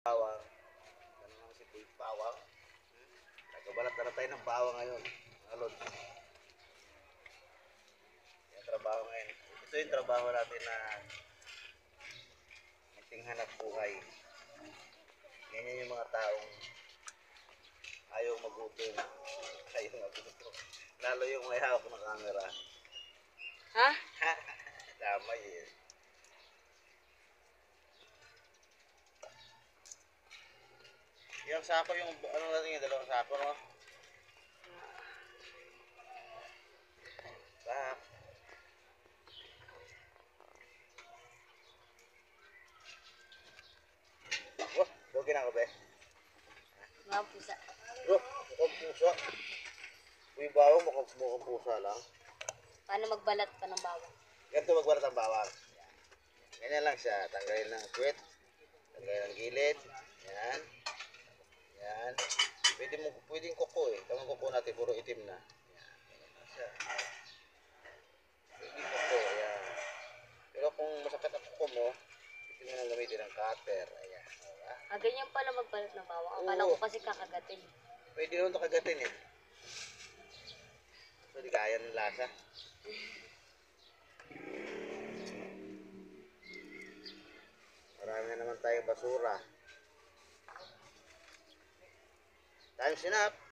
Bawang. Ganun lang si Puy Bawang. Nagbabalat na tayo ng bawang ngayon. Mga lods. Yung trabaho ngayon. Ito yung trabaho natin na munting hanap buhay. Ganyan yung mga taong ayaw magutom. Ayaw magutom. Lalo yung may hawak ng camera. Ha? Damay eh. Yung sako, yung ano natin yung dalawang sako, no? Sak. Wah, dogi na ako, be. Mga pusa. Bro, mukhang pusa. Uy, bawang mukhang pusa lang. Paano magbalat pa ng bawang? Ganito magbalat ang bawang. Ganyan lang siya. Tanggalin ng kwet. Tanggalin ng gilid. Yan. Yan. Pwedeng kuko eh. Tamang kuko natin, puro itim na. Yan. Ganyan lang siya. Pwedeng kuko. Yan. Pero kung masakit ang kuko mo, pwede mo nang gamitin ng cutter. Ayan. Diba? Ganyan pala magbalat ng bawang. Akala ko kasi kakagatin. Pwede naman ito kagatin eh. Pwede kaya ng lasa. Marami na naman tayong basura. Time's enough.